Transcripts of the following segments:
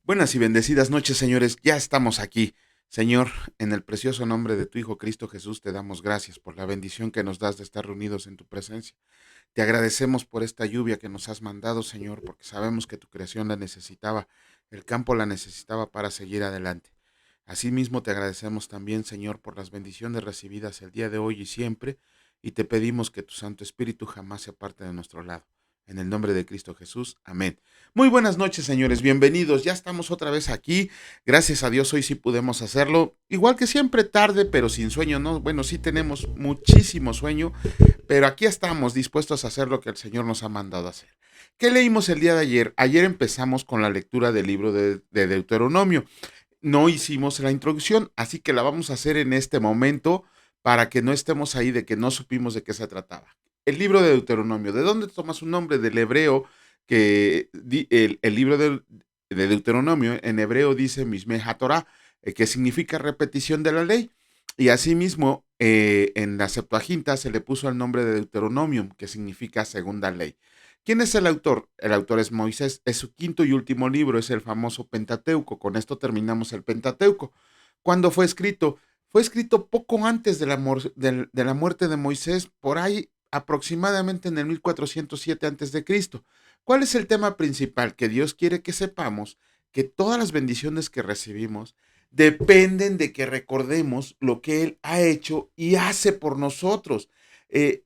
Buenas y bendecidas noches, señores. Ya estamos aquí. Señor, en el precioso nombre de tu Hijo Cristo Jesús, te damos gracias por la bendición que nos das de estar reunidos en tu presencia. Te agradecemos por esta lluvia que nos has mandado, Señor, porque sabemos que tu creación la necesitaba, el campo la necesitaba para seguir adelante. Asimismo, te agradecemos también, Señor, por las bendiciones recibidas el día de hoy y siempre, y te pedimos que tu Santo Espíritu jamás se aparte de nuestro lado. En el nombre de Cristo Jesús. Amén. Muy buenas noches, señores. Bienvenidos. Ya estamos otra vez aquí. Gracias a Dios hoy sí pudimos hacerlo. Igual que siempre tarde, pero sin sueño, ¿no? Bueno, sí tenemos muchísimo sueño, pero aquí estamos dispuestos a hacer lo que el Señor nos ha mandado a hacer. ¿Qué leímos el día de ayer? Ayer empezamos con la lectura del libro de Deuteronomio. No hicimos la introducción, así que la vamos a hacer en este momento para que no estemos ahí de que no supimos de qué se trataba. El libro de Deuteronomio, ¿de dónde toma su nombre? Del hebreo, que el libro de Deuteronomio en hebreo dice Mishmeh HaTorah, que significa repetición de la ley. Y asimismo, en la Septuaginta se le puso el nombre de Deuteronomium, que significa segunda ley. ¿Quién es el autor? El autor es Moisés, es su quinto y último libro, es el famoso Pentateuco. Con esto terminamos el Pentateuco. ¿Cuándo fue escrito? Fue escrito poco antes de la muerte de Moisés, por ahí aproximadamente en el 1407 a.C. ¿Cuál es el tema principal? Que Dios quiere que sepamos que todas las bendiciones que recibimos dependen de que recordemos lo que Él ha hecho y hace por nosotros. Eh,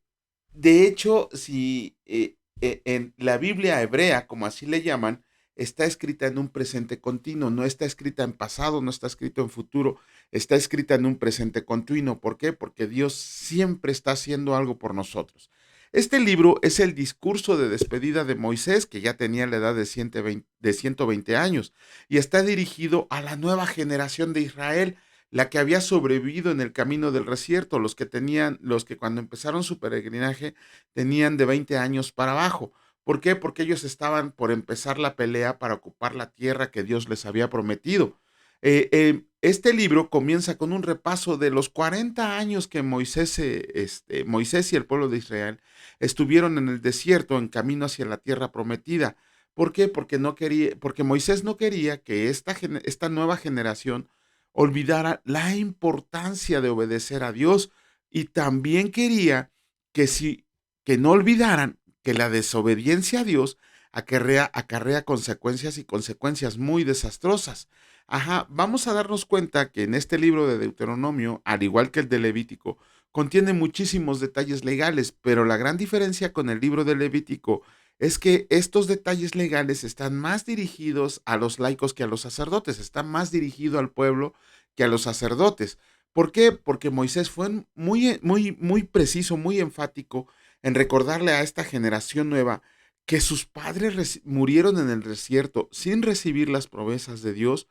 de hecho, si en la Biblia hebrea, como así le llaman, está escrita en un presente continuo, no está escrita en pasado, no está escrito en futuro, está escrita en un presente continuo. ¿Por qué? Porque Dios siempre está haciendo algo por nosotros. Este libro es el discurso de despedida de Moisés, que ya tenía la edad de 120 años, y está dirigido a la nueva generación de Israel, la que había sobrevivido en el camino del desierto, los que cuando empezaron su peregrinaje tenían de 20 años para abajo. ¿Por qué? Porque ellos estaban por empezar la pelea para ocupar la tierra que Dios les había prometido. Este libro comienza con un repaso de los 40 años que Moisés y el pueblo de Israel estuvieron en el desierto en camino hacia la tierra prometida. ¿Por qué? Porque Moisés no quería que esta nueva generación olvidara la importancia de obedecer a Dios, y también quería que si que no olvidaran que la desobediencia a Dios acarrea consecuencias, y consecuencias muy desastrosas. Ajá, vamos a darnos cuenta que en este libro de Deuteronomio, al igual que el de Levítico, contiene muchísimos detalles legales, pero la gran diferencia con el libro de Levítico es que estos detalles legales están más dirigidos a los laicos que a los sacerdotes, están más dirigido al pueblo que a los sacerdotes. ¿Por qué? Porque Moisés fue muy preciso, muy enfático en recordarle a esta generación nueva que sus padres murieron en el desierto sin recibir las promesas de Dios,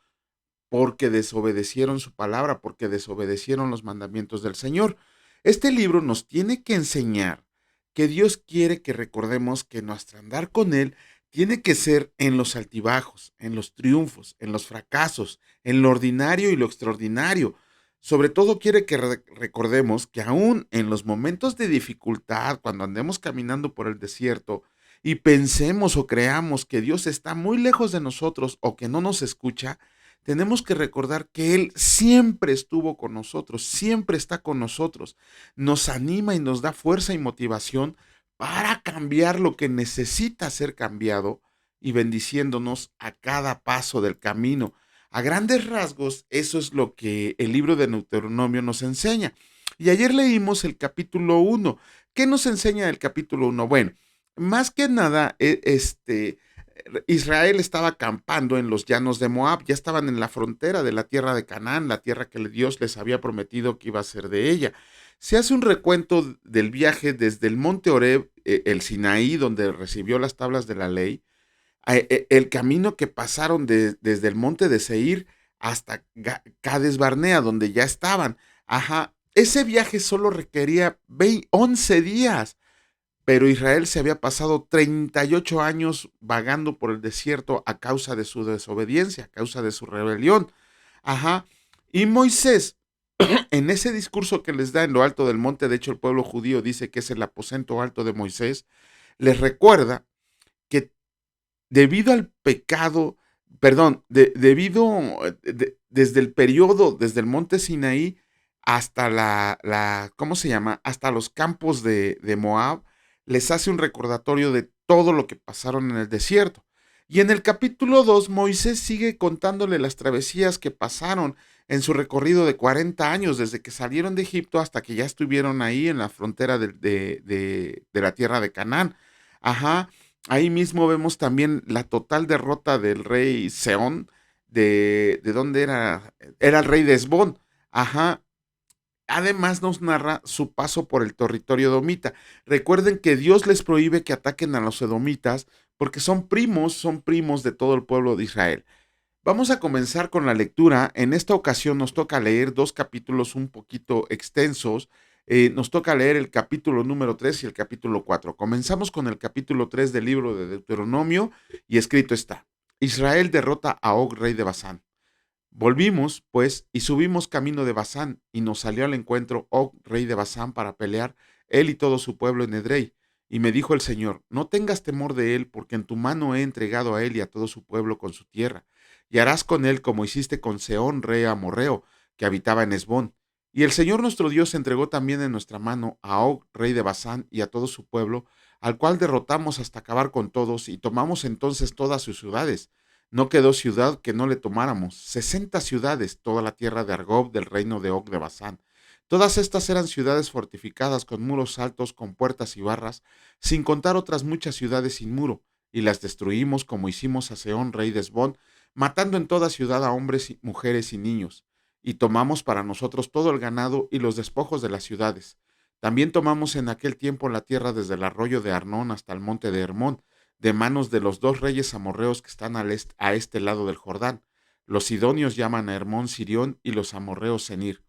porque desobedecieron su palabra, porque desobedecieron los mandamientos del Señor. Este libro nos tiene que enseñar que Dios quiere que recordemos que nuestro andar con Él tiene que ser en los altibajos, en los triunfos, en los fracasos, en lo ordinario y lo extraordinario. Sobre todo quiere que recordemos que aún en los momentos de dificultad, cuando andemos caminando por el desierto y pensemos o creamos que Dios está muy lejos de nosotros o que no nos escucha, tenemos que recordar que Él siempre estuvo con nosotros, siempre está con nosotros, nos anima y nos da fuerza y motivación para cambiar lo que necesita ser cambiado, y bendiciéndonos a cada paso del camino. A grandes rasgos, eso es lo que el libro de Deuteronomio nos enseña. Y ayer leímos el capítulo 1. ¿Qué nos enseña el capítulo 1? Bueno, más que nada, Israel estaba acampando en los llanos de Moab, ya estaban en la frontera de la tierra de Canaán, la tierra que Dios les había prometido que iba a ser de ella. Se hace un recuento del viaje desde el monte Horeb, el Sinaí, donde recibió las tablas de la ley, el camino que pasaron desde el monte de Seir hasta Cades Barnea, donde ya estaban. Ajá, ese viaje solo requería 11 días. Pero Israel se había pasado 38 años vagando por el desierto a causa de su desobediencia, a causa de su rebelión. Ajá. Y Moisés, en ese discurso que les da en lo alto del monte, de hecho el pueblo judío dice que es el aposento alto de Moisés, les recuerda que debido al pecado perdón, desde el periodo, desde el monte Sinaí hasta ¿cómo se llama? Hasta los campos de Moab, les hace un recordatorio de todo lo que pasaron en el desierto. Y en el capítulo 2 Moisés sigue contándole las travesías que pasaron en su recorrido de 40 años, desde que salieron de Egipto hasta que ya estuvieron ahí en la frontera de la tierra de Canaán. Ajá. Ahí mismo vemos también la total derrota del rey Seón, ¿de dónde era? Era el rey de Esbón. Ajá. Además nos narra su paso por el territorio edomita. Recuerden que Dios les prohíbe que ataquen a los edomitas porque son primos de todo el pueblo de Israel. Vamos a comenzar con la lectura. En esta ocasión nos toca leer dos capítulos un poquito extensos. Nos toca leer el capítulo número 3 y el capítulo 4. Comenzamos con el capítulo 3 del libro de Deuteronomio y escrito está: Israel derrota a Og, rey de Basán. Volvimos, pues, y subimos camino de Basán, y nos salió al encuentro Og, rey de Basán, para pelear, él y todo su pueblo en Edrei. Y me dijo el Señor: no tengas temor de él, porque en tu mano he entregado a él y a todo su pueblo con su tierra. Y harás con él como hiciste con Seón, rey amorreo, que habitaba en Esbón. Y el Señor nuestro Dios entregó también en nuestra mano a Og, rey de Basán, y a todo su pueblo, al cual derrotamos hasta acabar con todos, y tomamos entonces todas sus ciudades. No quedó ciudad que no le tomáramos. 60 ciudades, toda la tierra de Argob del reino de Og de Basán. Todas estas eran ciudades fortificadas con muros altos, con puertas y barras, sin contar otras muchas ciudades sin muro, y las destruimos como hicimos a Seón, rey de Esbón, matando en toda ciudad a hombres, mujeres y niños. Y tomamos para nosotros todo el ganado y los despojos de las ciudades. También tomamos en aquel tiempo la tierra desde el arroyo de Arnón hasta el monte de Hermón, de manos de los dos reyes amorreos que están a este lado del Jordán. Los sidonios llaman a Hermón Sirión y los amorreos Senir.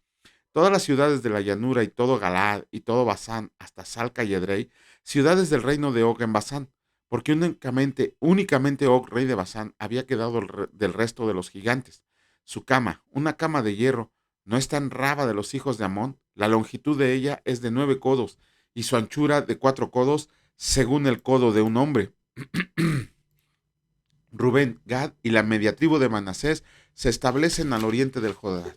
Todas las ciudades de la llanura y todo Galaad y todo Basán, hasta Salca y Edrei, ciudades del reino de Og en Basán, porque únicamente Og, rey de Basán, había quedado del resto de los gigantes. Su cama, una cama de hierro, no está en Raba de los hijos de Amón. La longitud de ella es de 9 codos y su anchura de 4 codos, según el codo de un hombre. Rubén, Gad y la media tribu de Manasés se establecen al oriente del Jordán.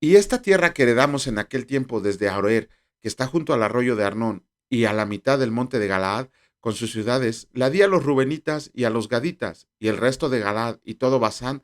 Y esta tierra que heredamos en aquel tiempo desde Aroer, que está junto al arroyo de Arnón, y a la mitad del monte de Galaad, con sus ciudades, la di a los rubenitas y a los gaditas, y el resto de Galaad y todo Basán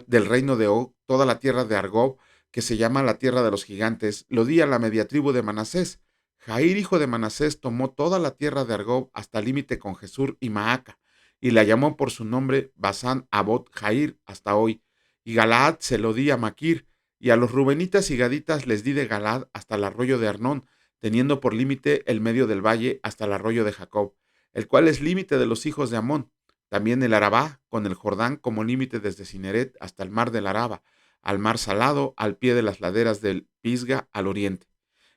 del reino de Og, toda la tierra de Argob, que se llama la tierra de los gigantes, lo di a la media tribu de Manasés. Jair, hijo de Manasés, tomó toda la tierra de Argob hasta el límite con Jesur y Maaca, y la llamó por su nombre Basán Abot Jair hasta hoy. Y Galaad se lo di a Maquir, y a los rubenitas y gaditas les di de Galaad hasta el arroyo de Arnón, teniendo por límite el medio del valle hasta el arroyo de Jacob, el cual es límite de los hijos de Amón. También el Arabá, con el Jordán como límite desde Cineret hasta el mar del Araba, al mar salado, al pie de las laderas del Pisga, al oriente.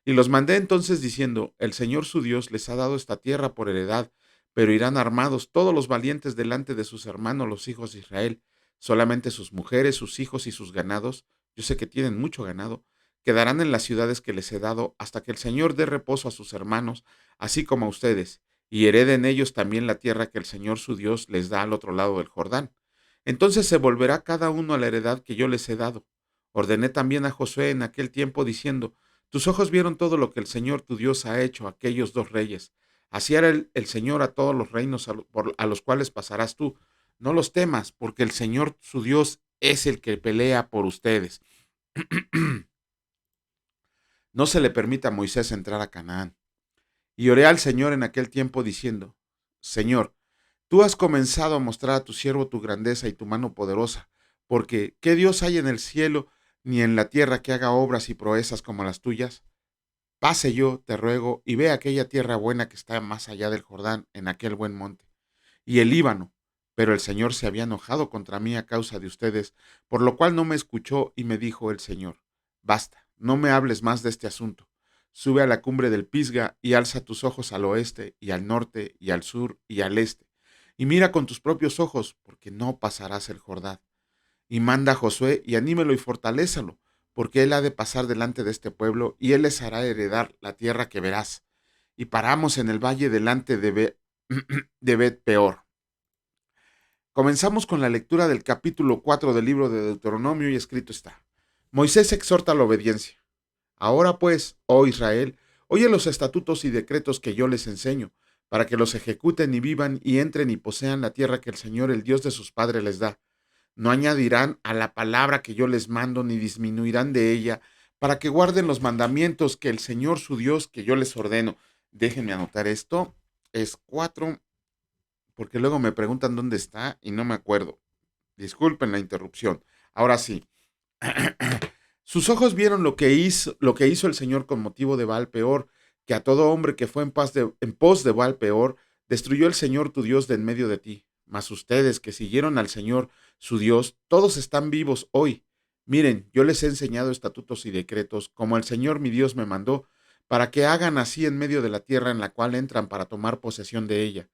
Y los mandé entonces diciendo: el Señor su Dios les ha dado esta tierra por heredad, pero irán armados todos los valientes delante de sus hermanos los hijos de Israel. Solamente sus mujeres, sus hijos y sus ganados, yo sé que tienen mucho ganado, quedarán en las ciudades que les he dado hasta que el Señor dé reposo a sus hermanos, así como a ustedes, y hereden ellos también la tierra que el Señor su Dios les da al otro lado del Jordán. Entonces se volverá cada uno a la heredad que yo les he dado. Ordené también a Josué en aquel tiempo diciendo: tus ojos vieron todo lo que el Señor tu Dios ha hecho a aquellos dos reyes. Así hará el Señor a todos los reinos a los cuales pasarás tú. No los temas, porque el Señor su Dios es el que pelea por ustedes. No se le permita a Moisés entrar a Canaán. Y oré al Señor en aquel tiempo diciendo: Señor, tú has comenzado a mostrar a tu siervo tu grandeza y tu mano poderosa, porque ¿qué Dios hay en el cielo ni en la tierra que haga obras y proezas como las tuyas? Pase yo, te ruego, y ve aquella tierra buena que está más allá del Jordán, en aquel buen monte, y el Líbano. Pero el Señor se había enojado contra mí a causa de ustedes, por lo cual no me escuchó, y me dijo el Señor: basta, no me hables más de este asunto. Sube a la cumbre del Pisga y alza tus ojos al oeste y al norte y al sur y al este, y mira con tus propios ojos, porque no pasarás el Jordán. Y manda a Josué y anímelo y fortalézalo, porque él ha de pasar delante de este pueblo, y él les hará heredar la tierra que verás. Y paramos en el valle delante de Bet Peor. Comenzamos con la lectura del capítulo 4 del libro de Deuteronomio y escrito está: Moisés exhorta a la obediencia. Ahora pues, oh Israel, oye los estatutos y decretos que yo les enseño, para que los ejecuten y vivan y entren y posean la tierra que el Señor, el Dios de sus padres, les da. No añadirán a la palabra que yo les mando, ni disminuirán de ella, para que guarden los mandamientos que el Señor su Dios, que yo les ordeno. Déjenme anotar esto. Es 4, porque luego me preguntan dónde está y no me acuerdo. Disculpen la interrupción. Ahora sí. Sus ojos vieron lo que hizo el Señor con motivo de Baal Peor, que a todo hombre que fue en pos de Baal Peor, destruyó el Señor tu Dios de en medio de ti. Mas ustedes que siguieron al Señor su Dios, todos están vivos hoy. Miren, yo les he enseñado estatutos y decretos, como el Señor mi Dios me mandó, para que hagan así en medio de la tierra en la cual entran para tomar posesión de ella.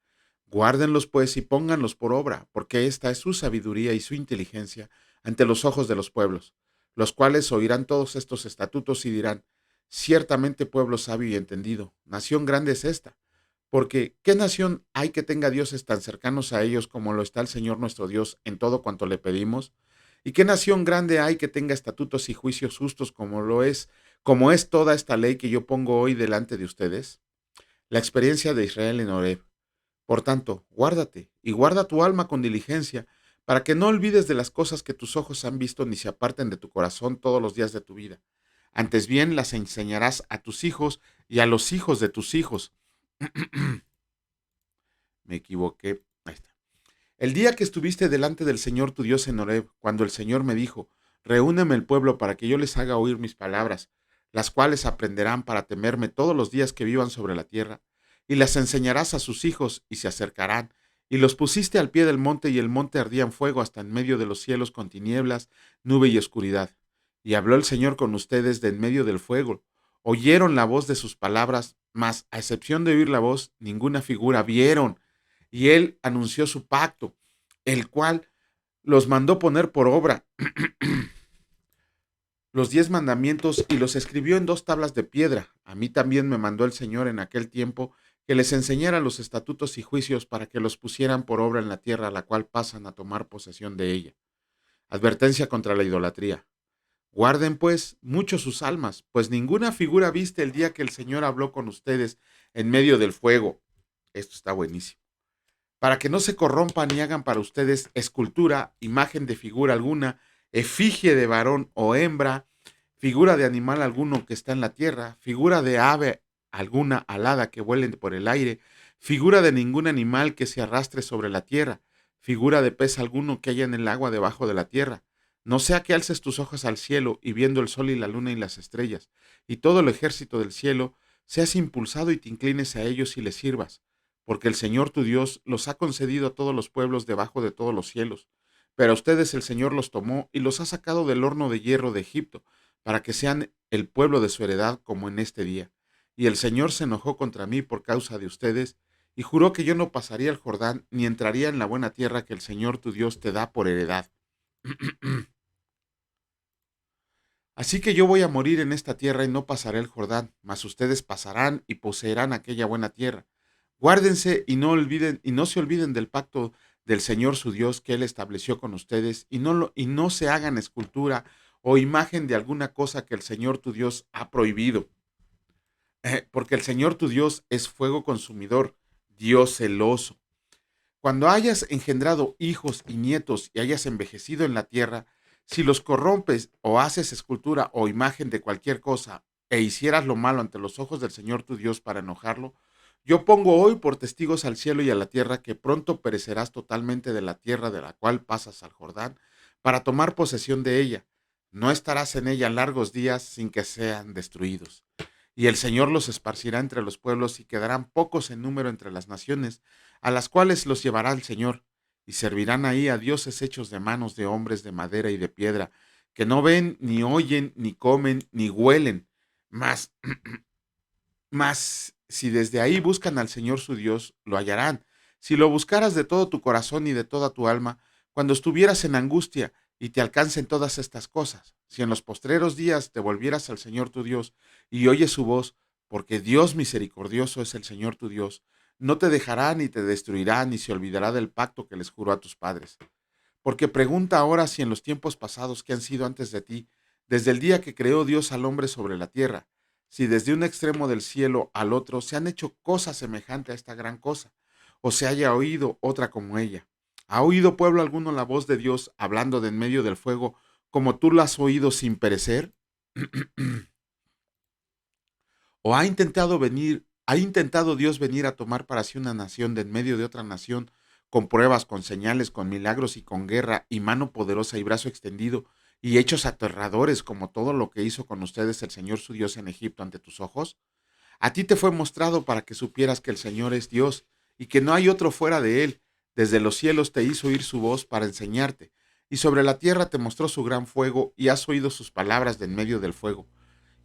Guárdenlos pues y pónganlos por obra, porque esta es su sabiduría y su inteligencia ante los ojos de los pueblos, los cuales oirán todos estos estatutos y dirán: ciertamente pueblo sabio y entendido, nación grande es esta. Porque ¿qué nación hay que tenga dioses tan cercanos a ellos como lo está el Señor nuestro Dios en todo cuanto le pedimos? ¿Y qué nación grande hay que tenga estatutos y juicios justos como es toda esta ley que yo pongo hoy delante de ustedes? La experiencia de Israel en Horeb. Por tanto, guárdate y guarda tu alma con diligencia, para que no olvides de las cosas que tus ojos han visto ni se aparten de tu corazón todos los días de tu vida. Antes bien las enseñarás a tus hijos y a los hijos de tus hijos. Me equivoqué. Ahí está. El día que estuviste delante del Señor tu Dios en Horeb, cuando el Señor me dijo: reúneme el pueblo para que yo les haga oír mis palabras, las cuales aprenderán para temerme todos los días que vivan sobre la tierra, y las enseñarás a sus hijos, y se acercarán, y los pusiste al pie del monte, y el monte ardía en fuego hasta en medio de los cielos con tinieblas, nube y oscuridad. Y habló el Señor con ustedes de en medio del fuego. Oyeron la voz de sus palabras, mas a excepción de oír la voz, ninguna figura vieron. Y él anunció su pacto, el cual los mandó poner por obra, los 10 mandamientos, y los escribió en 2 tablas de piedra. A mí también me mandó el Señor en aquel tiempo que les enseñara los estatutos y juicios para que los pusieran por obra en la tierra a la cual pasan a tomar posesión de ella. Advertencia contra la idolatría. Guarden pues mucho sus almas, pues ninguna figura viste el día que el Señor habló con ustedes en medio del fuego. Esto está buenísimo. Para que no se corrompan y hagan para ustedes escultura, imagen de figura alguna, efigie de varón o hembra, figura de animal alguno que está en la tierra, figura de ave alguna alada que vuelen por el aire, figura de ningún animal que se arrastre sobre la tierra, figura de pez alguno que haya en el agua debajo de la tierra. No sea que alces tus ojos al cielo y viendo el sol y la luna y las estrellas, y todo el ejército del cielo, seas impulsado y te inclines a ellos y les sirvas, porque el Señor tu Dios los ha concedido a todos los pueblos debajo de todos los cielos. Pero a ustedes el Señor los tomó y los ha sacado del horno de hierro de Egipto, para que sean el pueblo de su heredad como en este día. Y el Señor se enojó contra mí por causa de ustedes, y juró que yo no pasaría el Jordán, ni entraría en la buena tierra que el Señor tu Dios te da por heredad. Así que yo voy a morir en esta tierra y no pasaré el Jordán, mas ustedes pasarán y poseerán aquella buena tierra. Guárdense y no se olviden del pacto del Señor su Dios que él estableció con ustedes, y no se hagan escultura o imagen de alguna cosa que el Señor tu Dios ha prohibido. Porque el Señor tu Dios es fuego consumidor, Dios celoso. Cuando hayas engendrado hijos y nietos y hayas envejecido en la tierra, si los corrompes o haces escultura o imagen de cualquier cosa e hicieras lo malo ante los ojos del Señor tu Dios para enojarlo, yo pongo hoy por testigos al cielo y a la tierra que pronto perecerás totalmente de la tierra de la cual pasas al Jordán para tomar posesión de ella. No estarás en ella largos días sin que sean destruidos. Y el Señor los esparcirá entre los pueblos y quedarán pocos en número entre las naciones, a las cuales los llevará el Señor, y servirán ahí a dioses hechos de manos de hombres de madera y de piedra, que no ven, ni oyen, ni comen, ni huelen. Mas, mas si desde ahí buscan al Señor su Dios, lo hallarán. Si lo buscaras de todo tu corazón y de toda tu alma, cuando estuvieras en angustia y te alcancen todas estas cosas, si en los postreros días te volvieras al Señor tu Dios y oyes su voz, porque Dios misericordioso es el Señor tu Dios, no te dejará ni te destruirá, ni se olvidará del pacto que les juró a tus padres. Porque pregunta ahora si en los tiempos pasados que han sido antes de ti, desde el día que creó Dios al hombre sobre la tierra, si desde un extremo del cielo al otro se han hecho cosas semejantes a esta gran cosa, o se haya oído otra como ella. ¿Ha oído pueblo alguno la voz de Dios hablando de en medio del fuego, como tú la has oído sin perecer? ¿O ha intentado Dios venir a tomar para sí una nación de en medio de otra nación, con pruebas, con señales, con milagros y con guerra, y mano poderosa y brazo extendido, y hechos aterradores como todo lo que hizo con ustedes el Señor su Dios en Egipto ante tus ojos? A ti te fue mostrado para que supieras que el Señor es Dios, y que no hay otro fuera de él. Desde los cielos te hizo oír su voz para enseñarte, y sobre la tierra te mostró su gran fuego, y has oído sus palabras de en medio del fuego.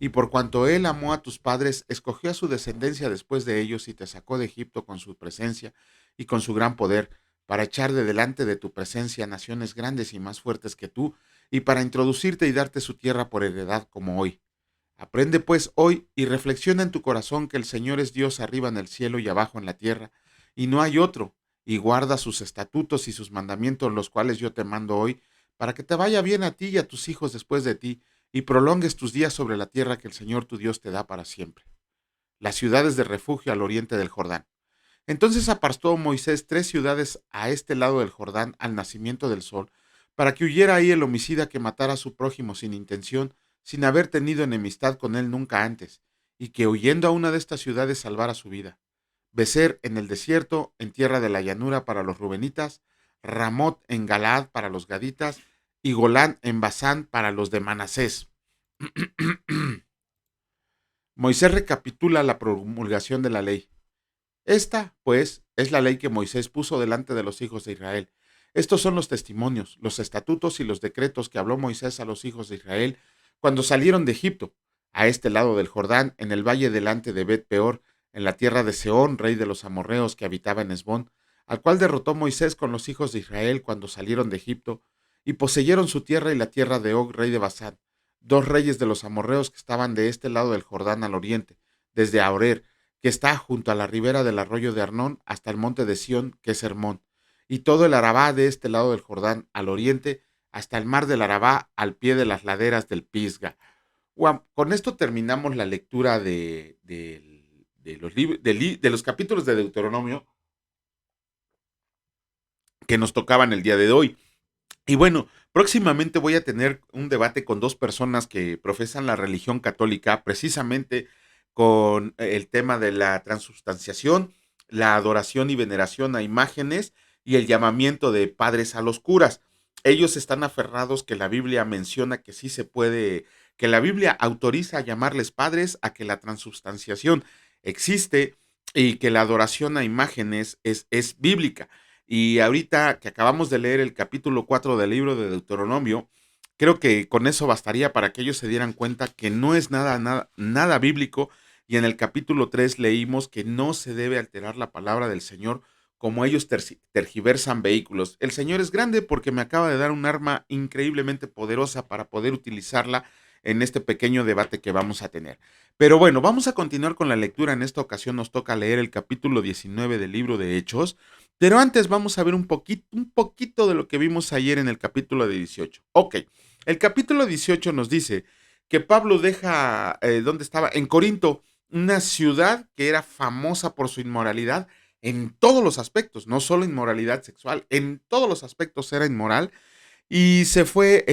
Y por cuanto él amó a tus padres, escogió a su descendencia después de ellos y te sacó de Egipto con su presencia y con su gran poder, para echar de delante de tu presencia naciones grandes y más fuertes que tú, y para introducirte y darte su tierra por heredad como hoy. Aprende pues hoy y reflexiona en tu corazón que el Señor es Dios arriba en el cielo y abajo en la tierra, y no hay otro, y guarda sus estatutos y sus mandamientos, los cuales yo te mando hoy, para que te vaya bien a ti y a tus hijos después de ti, y prolongues tus días sobre la tierra que el Señor tu Dios te da para siempre. Las ciudades de refugio al oriente del Jordán. Entonces apartó Moisés 3 ciudades a este lado del Jordán al nacimiento del sol, para que huyera ahí el homicida que matara a su prójimo sin intención, sin haber tenido enemistad con él nunca antes, y que huyendo a una de estas ciudades salvara su vida. Becer en el desierto, en tierra de la llanura para los rubenitas, Ramot en Galaad para los gaditas, y Golán en Basán para los de Manasés. Moisés recapitula la promulgación de la ley. Esta, pues, es la ley que Moisés puso delante de los hijos de Israel. Estos son los testimonios, los estatutos y los decretos que habló Moisés a los hijos de Israel cuando salieron de Egipto, a este lado del Jordán, en el valle delante de Bet Peor, en la tierra de Seón, rey de los amorreos que habitaba en Esbón, al cual derrotó Moisés con los hijos de Israel cuando salieron de Egipto, y poseyeron su tierra y la tierra de Og, rey de Basán, dos reyes de los amorreos que estaban de este lado del Jordán al oriente, desde Aroer, que está junto a la ribera del arroyo de Arnón hasta el monte de Sión, que es Hermón, y todo el Arabá de este lado del Jordán al oriente, hasta el mar del Arabá al pie de las laderas del Pisga. Juan, con esto terminamos la lectura de los capítulos de Deuteronomio que nos tocaban el día de hoy. Y bueno, próximamente voy a tener un debate con dos personas que profesan la religión católica, precisamente con el tema de la transubstanciación, la adoración y veneración a imágenes y el llamamiento de padres a los curas. Ellos están aferrados que la Biblia menciona que sí se puede, que la Biblia autoriza a llamarles padres, a que la transubstanciación existe y que la adoración a imágenes es bíblica. Y ahorita que acabamos de leer el capítulo 4 del libro de Deuteronomio, creo que con eso bastaría para que ellos se dieran cuenta que no es nada bíblico. Y en el capítulo 3 leímos que no se debe alterar la palabra del Señor como ellos tergiversan vehículos. El Señor es grande porque me acaba de dar un arma increíblemente poderosa para poder utilizarla en este pequeño debate que vamos a tener. Pero bueno, vamos a continuar con la lectura. En esta ocasión nos toca leer el capítulo 19 del libro de Hechos. Pero antes vamos a ver un poquito de lo que vimos ayer en el capítulo de 18. Ok, el capítulo 18 nos dice que Pablo deja, ¿dónde estaba? En Corinto, una ciudad que era famosa por su inmoralidad en todos los aspectos, no solo inmoralidad sexual, en todos los aspectos era inmoral. Y se fue,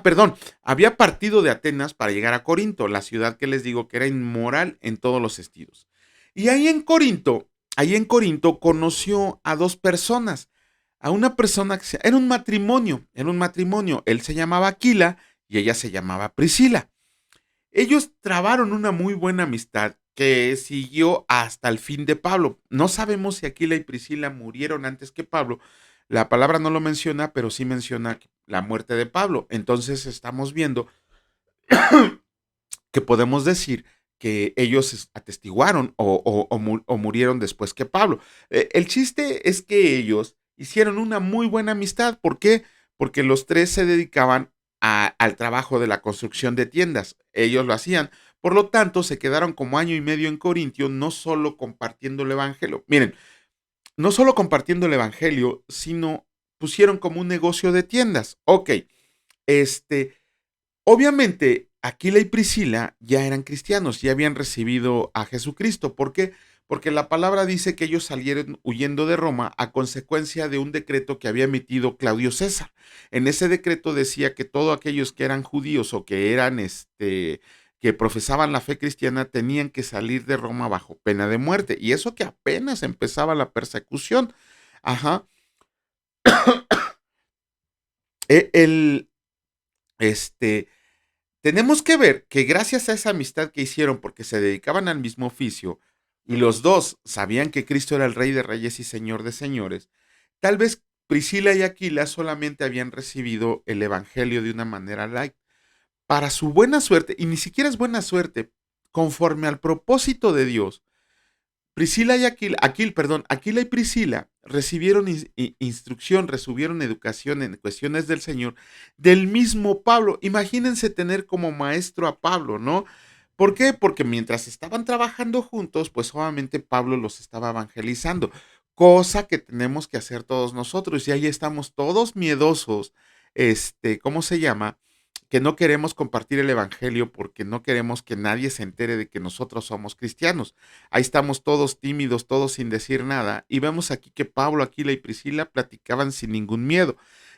perdón, había partido de Atenas para llegar a Corinto, la ciudad que les digo que era inmoral en todos los sentidos. Y ahí en Corinto conoció a dos personas, a una persona era un matrimonio, él se llamaba Aquila y ella se llamaba Priscila. Ellos trabaron una muy buena amistad que siguió hasta el fin de Pablo. No sabemos si Aquila y Priscila murieron antes que Pablo. La palabra no lo menciona, pero sí menciona la muerte de Pablo. Entonces estamos viendo que podemos decir que ellos atestiguaron o murieron después que Pablo. El chiste es que ellos hicieron una muy buena amistad. ¿Por qué? Porque los tres se dedicaban al trabajo de la construcción de tiendas. Ellos lo hacían Por lo tanto, se quedaron como año y medio en Corintio, no solo compartiendo el evangelio. Miren, no solo compartiendo el evangelio, sino pusieron como un negocio de tiendas. Ok, este, obviamente, Aquila y Priscila ya eran cristianos, ya habían recibido a Jesucristo. ¿Por qué? Porque la palabra dice que ellos salieron huyendo de Roma a consecuencia de un decreto que había emitido Claudio César. En ese decreto decía que todos aquellos que eran judíos o que eran que profesaban la fe cristiana tenían que salir de Roma bajo pena de muerte. Y eso que apenas empezaba la persecución. Ajá. E- El, este, Tenemos que ver que gracias a esa amistad que hicieron, porque se dedicaban al mismo oficio, y los dos sabían que Cristo era el Rey de Reyes y Señor de Señores, tal vez Priscila y Aquila solamente habían recibido el Evangelio de una manera light. Para su buena suerte, y ni siquiera es buena suerte, conforme al propósito de Dios, Aquila y Priscila recibieron instrucción, recibieron educación en cuestiones del Señor del mismo Pablo. Imagínense tener como maestro a Pablo, ¿no? ¿Por qué? Porque mientras estaban trabajando juntos, pues obviamente Pablo los estaba evangelizando, cosa que tenemos que hacer todos nosotros. Y ahí estamos todos miedosos, ¿cómo se llama? Que no queremos compartir el evangelio porque no queremos que nadie se entere de que nosotros somos cristianos. Ahí estamos todos tímidos, todos sin decir nada. Y vemos aquí que Pablo, Aquila y Priscila platicaban sin ningún miedo.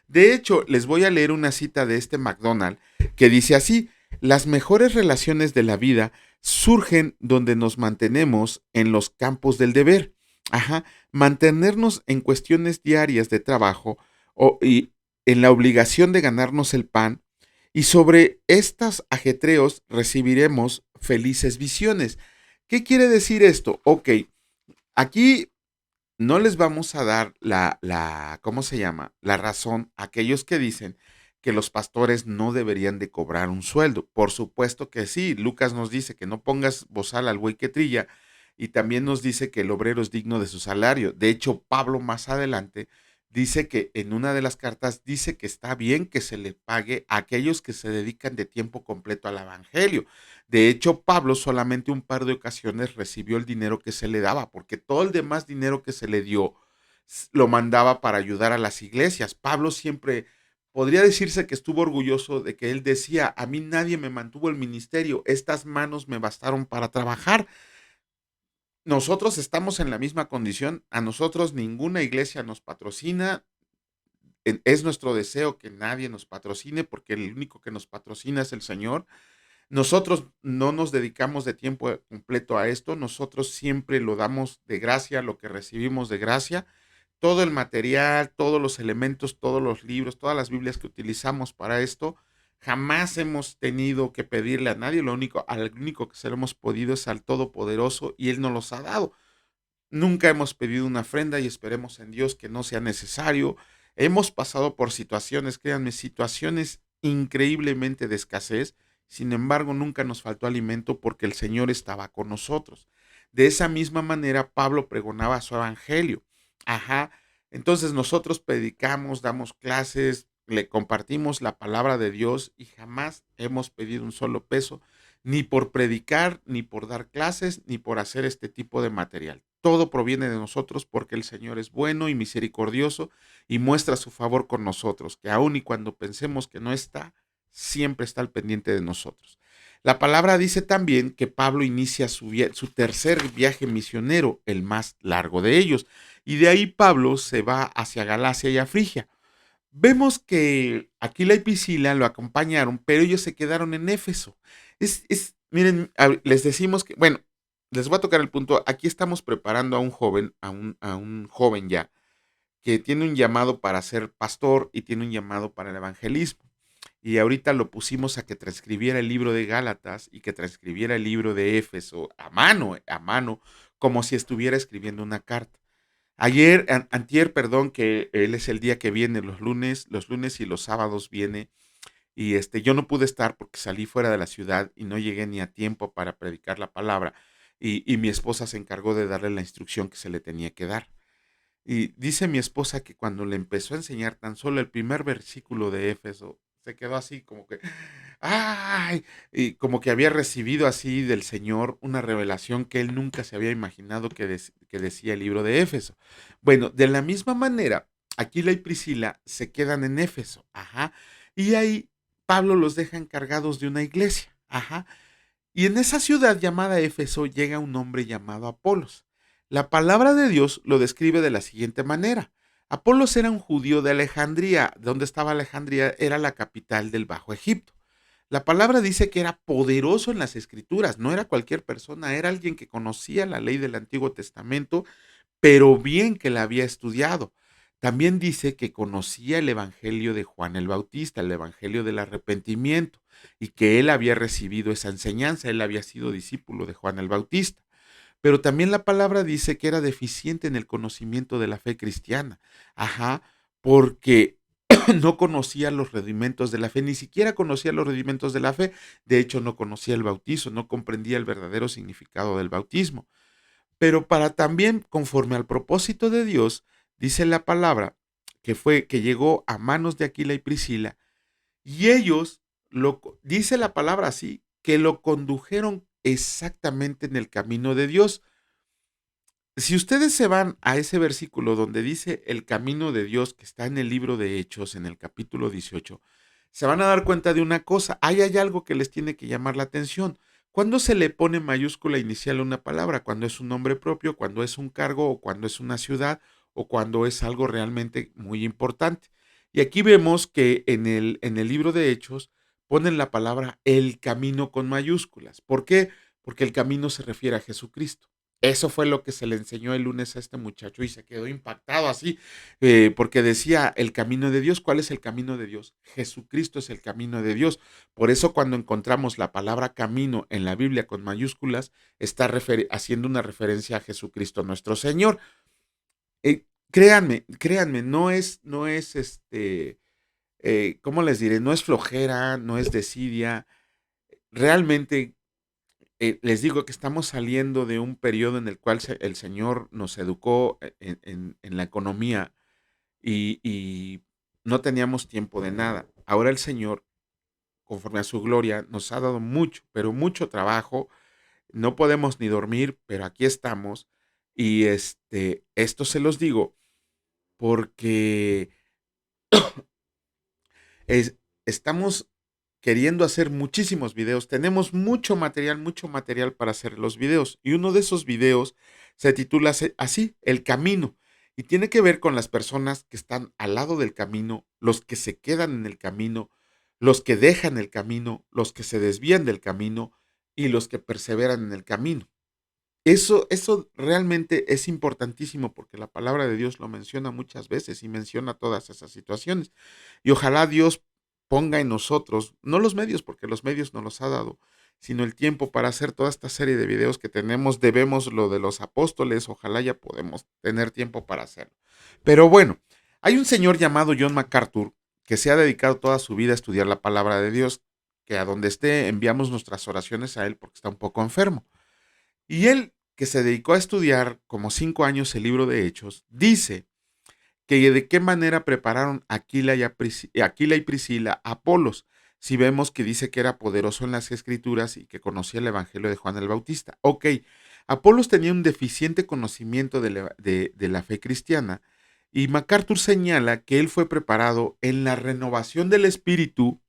De hecho, les voy a leer una cita de este MacDonald que dice así: las mejores relaciones de la vida surgen donde nos mantenemos en los campos del deber. Ajá, mantenernos en cuestiones diarias de trabajo y en la obligación de ganarnos el pan, y sobre estos ajetreos recibiremos felices visiones. ¿Qué quiere decir esto? Ok, aquí no les vamos a dar ¿cómo se llama? La razón a aquellos que dicen que los pastores no deberían de cobrar un sueldo. Por supuesto que sí. Lucas nos dice que no pongas bozal al buey que trilla, y también nos dice que el obrero es digno de su salario. De hecho, Pablo más adelante dice que en una de las cartas dice que está bien que se le pague a aquellos que se dedican de tiempo completo al evangelio. De hecho, Pablo solamente un par de ocasiones recibió el dinero que se le daba, porque todo el demás dinero que se le dio lo mandaba para ayudar a las iglesias. Pablo siempre podría decirse que estuvo orgulloso de que él decía: a mí nadie me mantuvo el ministerio, estas manos me bastaron para trabajar. Nosotros estamos en la misma condición, a nosotros ninguna iglesia nos patrocina. Es nuestro deseo que nadie nos patrocine, porque el único que nos patrocina es el Señor. Nosotros no nos dedicamos de tiempo completo a esto, nosotros siempre lo damos de gracia, lo que recibimos de gracia. Todo el material, todos los elementos, todos los libros, todas las Biblias que utilizamos para esto, jamás hemos tenido que pedirle a nadie. Al único que se lo hemos podido es al Todopoderoso, y Él nos los ha dado. Nunca hemos pedido una ofrenda y esperemos en Dios que no sea necesario. Hemos pasado por situaciones, créanme, situaciones increíblemente de escasez. Sin embargo, nunca nos faltó alimento porque el Señor estaba con nosotros. De esa misma manera, Pablo pregonaba su evangelio. Ajá. Entonces nosotros predicamos, damos clases, le compartimos la palabra de Dios, y jamás hemos pedido un solo peso, ni por predicar, ni por dar clases, ni por hacer este tipo de material. Todo proviene de nosotros porque el Señor es bueno y misericordioso y muestra su favor con nosotros, que aun y cuando pensemos que no está, siempre está al pendiente de nosotros. La palabra dice también que Pablo inicia su tercer viaje misionero, el más largo de ellos, y de ahí Pablo se va hacia Galacia y a Frigia. Vemos que Aquila y Priscila lo acompañaron, pero ellos se quedaron en Éfeso. Miren, les decimos que, bueno, les voy a tocar el punto. Aquí estamos preparando a un joven, a un joven ya, que tiene un llamado para ser pastor y tiene un llamado para el evangelismo. Y ahorita lo pusimos a que transcribiera el libro de Gálatas y que transcribiera el libro de Éfeso a mano, como si estuviera escribiendo una carta. Antier, perdón, que él es el día que viene, los lunes y los sábados viene, y yo no pude estar porque salí fuera de la ciudad y no llegué ni a tiempo para predicar la palabra, y mi esposa se encargó de darle la instrucción que se le tenía que dar. Y dice mi esposa que cuando le empezó a enseñar tan solo el primer versículo de Éfeso, Se quedó así como que, ¡ay! Y como que había recibido así del Señor una revelación que él nunca se había imaginado que decía el libro de Éfeso. Bueno, de la misma manera, Aquila y Priscila se quedan en Éfeso, ajá, y ahí Pablo los deja encargados de una iglesia, ajá, y en esa ciudad llamada Éfeso llega un hombre llamado Apolos. La palabra de Dios lo describe de la siguiente manera. Apolos era un judío de Alejandría. ¿Dónde estaba Alejandría? Era la capital del Bajo Egipto. La palabra dice que era poderoso en las escrituras, no era cualquier persona, era alguien que conocía la ley del Antiguo Testamento, pero bien que la había estudiado. También dice que conocía el Evangelio de Juan el Bautista, el Evangelio del arrepentimiento, y que él había recibido esa enseñanza, él había sido discípulo de Juan el Bautista. Pero también la palabra dice que era deficiente en el conocimiento de la fe cristiana. Ajá, porque no conocía los rudimentos de la fe, ni siquiera conocía los rudimentos de la fe. De hecho, no conocía el bautizo, no comprendía el verdadero significado del bautismo. Pero para también, conforme al propósito de Dios, dice la palabra que llegó a manos de Aquila y Priscila, y ellos, dice la palabra así, que lo condujeron exactamente en el camino de Dios. Si ustedes se van a ese versículo donde dice el camino de Dios, que está en el libro de Hechos, en el capítulo 18, se van a dar cuenta de una cosa. Ahí hay algo que les tiene que llamar la atención. ¿Cuándo se le pone mayúscula inicial a una palabra? Cuando es un nombre propio, cuando es un cargo, o cuando es una ciudad, o cuando es algo realmente muy importante. Y aquí vemos que en el libro de Hechos ponen la palabra el camino con mayúsculas. ¿Por qué? Porque el camino se refiere a Jesucristo. Eso fue lo que se le enseñó el lunes a este muchacho y se quedó impactado así, porque decía el camino de Dios. ¿Cuál es el camino de Dios? Jesucristo es el camino de Dios. Por eso cuando encontramos la palabra camino en la Biblia con mayúsculas, está haciendo una referencia a Jesucristo nuestro Señor. Créanme, no es ¿cómo les diré? No es flojera, no es desidia. Realmente les digo que estamos saliendo de un periodo en el cual el Señor nos educó en la economía y no teníamos tiempo de nada. Ahora el Señor, conforme a su gloria, nos ha dado mucho, pero mucho trabajo. No podemos ni dormir, pero aquí estamos. Y esto se los digo porque es- estamos queriendo hacer muchísimos videos. Tenemos mucho material para hacer los videos. Y uno de esos videos se titula así, El Camino. Y tiene que ver con las personas que están al lado del camino, los que se quedan en el camino, los que dejan el camino, los que se desvían del camino y los que perseveran en el camino. Eso realmente es importantísimo porque la palabra de Dios lo menciona muchas veces y menciona todas esas situaciones. Y ojalá Dios ponga en nosotros, no los medios, porque los medios nos los ha dado, sino el tiempo para hacer toda esta serie de videos que tenemos. Debemos lo de los apóstoles, ojalá ya podemos tener tiempo para hacerlo. Pero bueno, hay un señor llamado John MacArthur que se ha dedicado toda su vida a estudiar la palabra de Dios, que a donde esté enviamos nuestras oraciones a él porque está un poco enfermo. Y él, que se dedicó a estudiar como 5 años el libro de Hechos, dice que de qué manera prepararon Aquila y Priscila a Apolos, si vemos que dice que era poderoso en las escrituras y que conocía el evangelio de Juan el Bautista. Ok, Apolos tenía un deficiente conocimiento de la fe cristiana y MacArthur señala que él fue preparado en la renovación del espíritu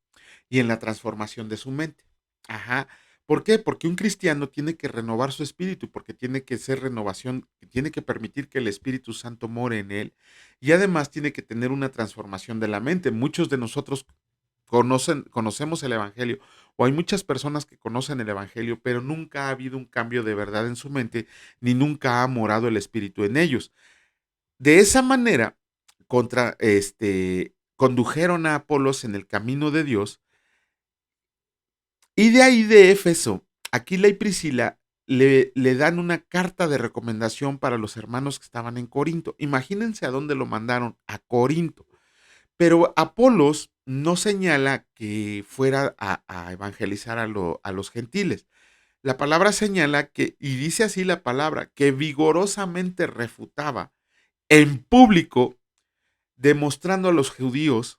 y en la transformación de su mente. Ajá. ¿Por qué? Porque un cristiano tiene que renovar su espíritu, porque tiene que ser renovación, tiene que permitir que el Espíritu Santo more en él y además tiene que tener una transformación de la mente. Muchos de nosotros conocemos el Evangelio o hay muchas personas que conocen el Evangelio, pero nunca ha habido un cambio de verdad en su mente, ni nunca ha morado el Espíritu en ellos. De esa manera, condujeron a Apolos en el camino de Dios y de ahí de Éfeso, Aquila y Priscila le dan una carta de recomendación para los hermanos que estaban en Corinto. Imagínense a dónde lo mandaron, a Corinto. Pero Apolos no señala que fuera a evangelizar a los gentiles. La palabra señala que, y dice así la palabra, que vigorosamente refutaba en público, demostrando a los judíos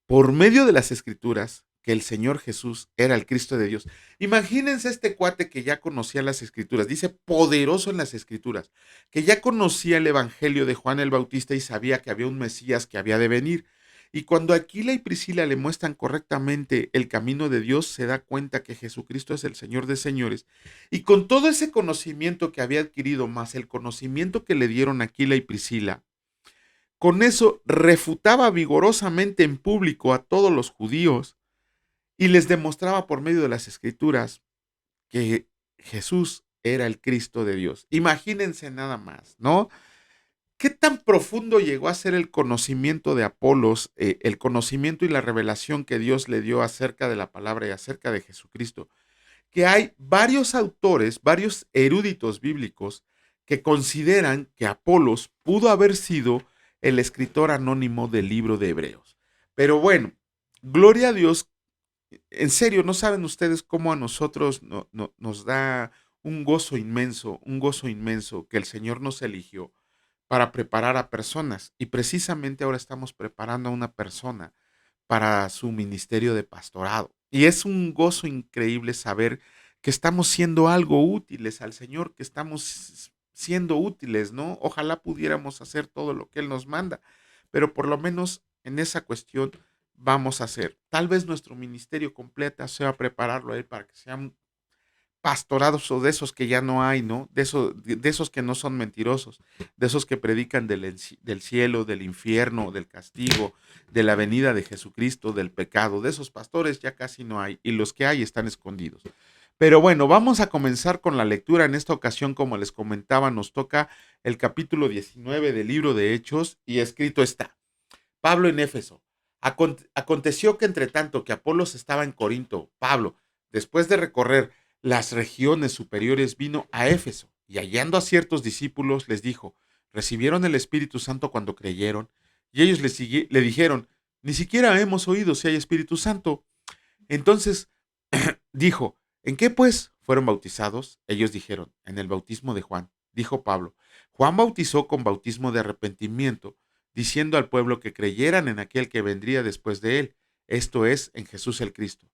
por medio de las escrituras que el Señor Jesús era el Cristo de Dios. Imagínense este cuate que ya conocía las escrituras, dice poderoso en las escrituras, que ya conocía el evangelio de Juan el Bautista y sabía que había un Mesías que había de venir. Y cuando Aquila y Priscila le muestran correctamente el camino de Dios, se da cuenta que Jesucristo es el Señor de señores. Y con todo ese conocimiento que había adquirido, más el conocimiento que le dieron Aquila y Priscila, con eso refutaba vigorosamente en público a todos los judíos y les demostraba por medio de las escrituras que Jesús era el Cristo de Dios. Imagínense nada más, ¿no? ¿Qué tan profundo llegó a ser el conocimiento de Apolos, el conocimiento y la revelación que Dios le dio acerca de la palabra y acerca de Jesucristo? Que hay varios autores, varios eruditos bíblicos que consideran que Apolos pudo haber sido el escritor anónimo del libro de Hebreos. Pero bueno, gloria a Dios. En serio, no saben ustedes cómo a nosotros nos da un gozo inmenso que el Señor nos eligió para preparar a personas. Y precisamente ahora estamos preparando a una persona para su ministerio de pastorado. Y es un gozo increíble saber que estamos siendo algo útiles al Señor, que estamos siendo útiles, ¿no? Ojalá pudiéramos hacer todo lo que Él nos manda, pero por lo menos en esa cuestión vamos a hacer. Tal vez nuestro ministerio completo sea prepararlo a Él para que sean pastorados o de esos que ya no hay, ¿no? De esos que no son mentirosos, de esos que predican del cielo, del infierno, del castigo, de la venida de Jesucristo, del pecado. De esos pastores ya casi no hay y los que hay están escondidos. Pero bueno, vamos a comenzar con la lectura. En esta ocasión, como les comentaba, nos toca el capítulo 19 del libro de Hechos y escrito está: Pablo en Éfeso. Aconteció que entre tanto que Apolos estaba en Corinto, Pablo, después de recorrer las regiones superiores, vino a Éfeso y hallando a ciertos discípulos les dijo: ¿recibieron el Espíritu Santo cuando creyeron? Y ellos le dijeron: ni siquiera hemos oído si hay Espíritu Santo. Entonces dijo: ¿en qué pues fueron bautizados? Ellos dijeron: en el bautismo de Juan. Dijo Pablo: Juan bautizó con bautismo de arrepentimiento, diciendo al pueblo que creyeran en aquel que vendría después de él, esto es, en Jesús el Cristo.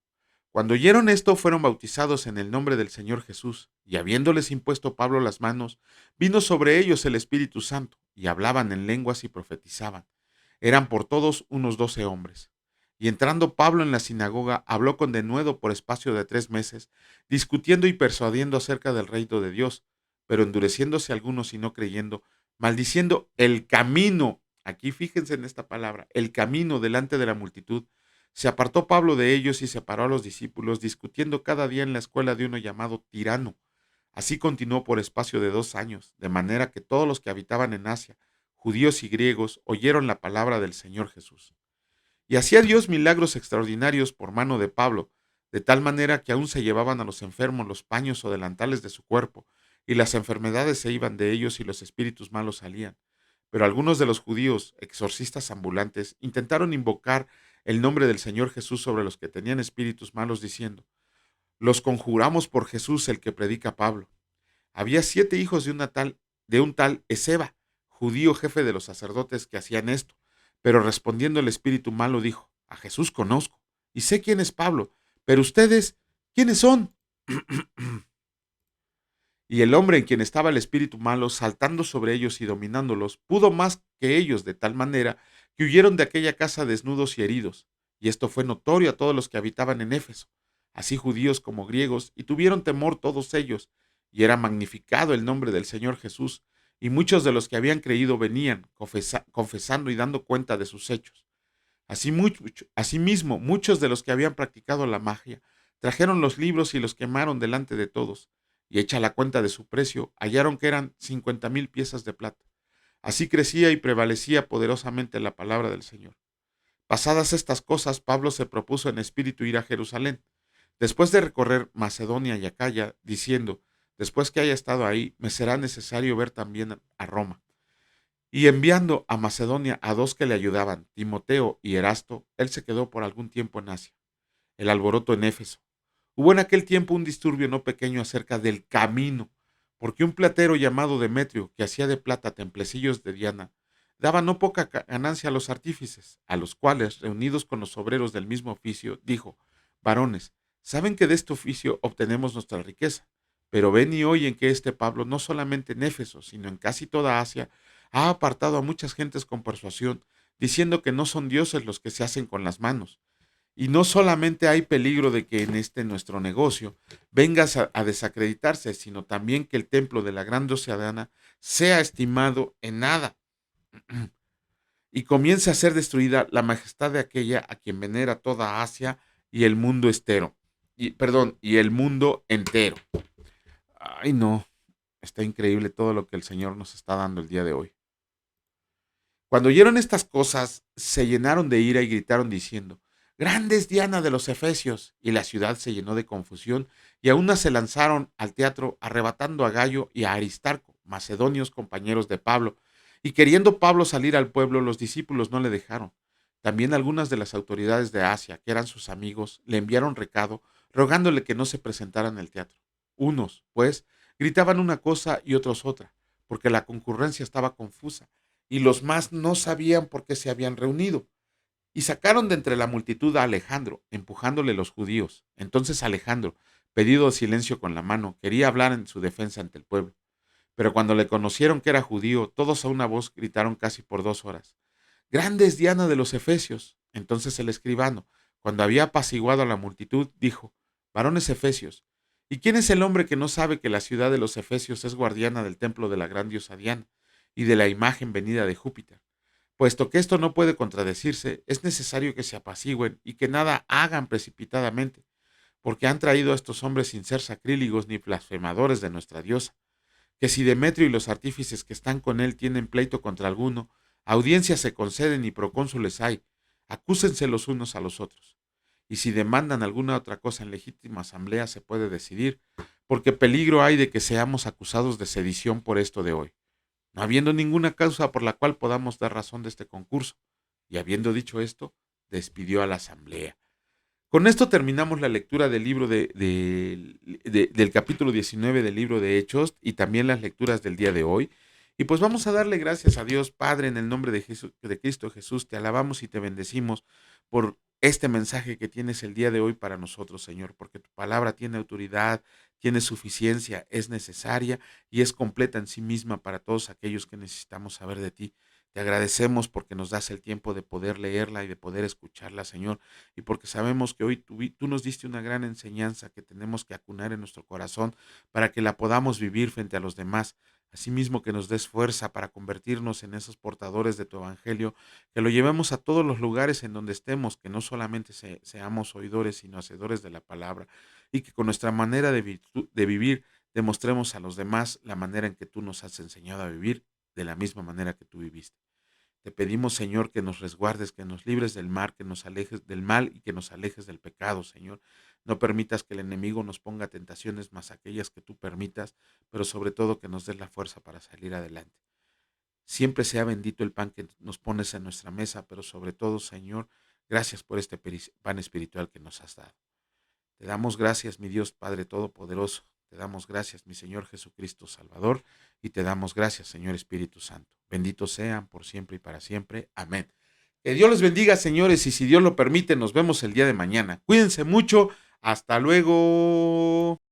Cuando oyeron esto, fueron bautizados en el nombre del Señor Jesús, y habiéndoles impuesto Pablo las manos, vino sobre ellos el Espíritu Santo, y hablaban en lenguas y profetizaban. Eran por todos unos 12 hombres. Y entrando Pablo en la sinagoga, habló con denuedo por espacio de 3 meses, discutiendo y persuadiendo acerca del reino de Dios, pero endureciéndose algunos y no creyendo, maldiciendo el camino. Aquí fíjense en esta palabra, el camino delante de la multitud. Se apartó Pablo de ellos y separó a los discípulos, discutiendo cada día en la escuela de uno llamado Tirano. Así continuó por espacio de 2 años, de manera que todos los que habitaban en Asia, judíos y griegos, oyeron la palabra del Señor Jesús. Y hacía Dios milagros extraordinarios por mano de Pablo, de tal manera que aún se llevaban a los enfermos los paños o delantales de su cuerpo, y las enfermedades se iban de ellos y los espíritus malos salían. Pero algunos de los judíos, exorcistas ambulantes, intentaron invocar el nombre del Señor Jesús sobre los que tenían espíritus malos, diciendo: los conjuramos por Jesús el que predica Pablo. Había 7 hijos de un tal Eseba, judío jefe de los sacerdotes, que hacían esto. Pero respondiendo el espíritu malo dijo: a Jesús conozco y sé quién es Pablo, pero ustedes, ¿quiénes son? Y el hombre en quien estaba el espíritu malo, saltando sobre ellos y dominándolos, pudo más que ellos, de tal manera que huyeron de aquella casa desnudos y heridos. Y esto fue notorio a todos los que habitaban en Éfeso, así judíos como griegos, y tuvieron temor todos ellos, y era magnificado el nombre del Señor Jesús, y muchos de los que habían creído venían, confesando y dando cuenta de sus hechos. Asimismo, muchos de los que habían practicado la magia trajeron los libros y los quemaron delante de todos, y hecha la cuenta de su precio, hallaron que eran 50,000 piezas de plata. Así crecía y prevalecía poderosamente la palabra del Señor. Pasadas estas cosas, Pablo se propuso en espíritu ir a Jerusalén, después de recorrer Macedonia y Acaya, diciendo: después que haya estado ahí, me será necesario ver también a Roma. Y enviando a Macedonia a 2 que le ayudaban, Timoteo y Erasto, él se quedó por algún tiempo en Asia. El alboroto en Éfeso. Hubo en aquel tiempo un disturbio no pequeño acerca del camino, porque un platero llamado Demetrio, que hacía de plata templecillos de Diana, daba no poca ganancia a los artífices, a los cuales, reunidos con los obreros del mismo oficio, dijo: varones, saben que de este oficio obtenemos nuestra riqueza, pero ven y oyen que este Pablo, no solamente en Éfeso, sino en casi toda Asia, ha apartado a muchas gentes con persuasión, diciendo que no son dioses los que se hacen con las manos. Y no solamente hay peligro de que en este nuestro negocio vengas a desacreditarse, sino también que el templo de la gran Diosana sea estimado en nada y comience a ser destruida la majestad de aquella a quien venera toda Asia y el mundo estero. Y el mundo entero. Ay, no, está increíble todo lo que el Señor nos está dando el día de hoy. Cuando oyeron estas cosas, se llenaron de ira y gritaron diciendo: grande es Diana de los Efesios. Y la ciudad se llenó de confusión, y a una se lanzaron al teatro, arrebatando a Gallo y a Aristarco, macedonios compañeros de Pablo. Y queriendo Pablo salir al pueblo, los discípulos no le dejaron. También algunas de las autoridades de Asia, que eran sus amigos, le enviaron recado, rogándole que no se presentara en el teatro. Unos, pues, gritaban una cosa y otros otra, porque la concurrencia estaba confusa y los más no sabían por qué se habían reunido. Y sacaron de entre la multitud a Alejandro, empujándole los judíos. Entonces Alejandro, pedido silencio con la mano, quería hablar en su defensa ante el pueblo. Pero cuando le conocieron que era judío, todos a una voz gritaron casi por 2 horas: grande es Diana de los Efesios. Entonces el escribano, cuando había apaciguado a la multitud, dijo: varones efesios, ¿y quién es el hombre que no sabe que la ciudad de los Efesios es guardiana del templo de la gran diosa Diana y de la imagen venida de Júpiter? Puesto que esto no puede contradecirse, es necesario que se apacigüen y que nada hagan precipitadamente, porque han traído a estos hombres sin ser sacrílegos ni blasfemadores de nuestra diosa. Que si Demetrio y los artífices que están con él tienen pleito contra alguno, audiencias se conceden y procónsules hay, acúsense los unos a los otros. Y si demandan alguna otra cosa en legítima asamblea se puede decidir, porque peligro hay de que seamos acusados de sedición por esto de hoy, no habiendo ninguna causa por la cual podamos dar razón de este concurso. Y habiendo dicho esto, despidió a la asamblea. Con esto terminamos la lectura del libro del capítulo 19 del libro de Hechos y también las lecturas del día de hoy. Y pues vamos a darle gracias a Dios Padre en el nombre de Cristo Jesús. Te alabamos y te bendecimos por este mensaje que tienes el día de hoy para nosotros, Señor, porque tu palabra tiene autoridad, tiene suficiencia, es necesaria y es completa en sí misma para todos aquellos que necesitamos saber de ti. Te agradecemos porque nos das el tiempo de poder leerla y de poder escucharla, Señor, y porque sabemos que hoy tú nos diste una gran enseñanza que tenemos que acunar en nuestro corazón para que la podamos vivir frente a los demás. Asimismo, que nos des fuerza para convertirnos en esos portadores de tu evangelio, que lo llevemos a todos los lugares en donde estemos, que no solamente seamos oidores, sino hacedores de la palabra, y que con nuestra manera de vivir demostremos a los demás la manera en que tú nos has enseñado a vivir, de la misma manera que tú viviste. Te pedimos, Señor, que nos resguardes, que nos libres del mal, que nos alejes del mal y que nos alejes del pecado, Señor. No permitas que el enemigo nos ponga tentaciones más aquellas que tú permitas, pero sobre todo que nos des la fuerza para salir adelante. Siempre sea bendito el pan que nos pones en nuestra mesa, pero sobre todo, Señor, gracias por este pan espiritual que nos has dado. Te damos gracias, mi Dios Padre Todopoderoso. Te damos gracias, mi Señor Jesucristo Salvador. Y te damos gracias, Señor Espíritu Santo. Benditos sean por siempre y para siempre. Amén. Que Dios les bendiga, señores. Y si Dios lo permite, nos vemos el día de mañana. Cuídense mucho. Hasta luego.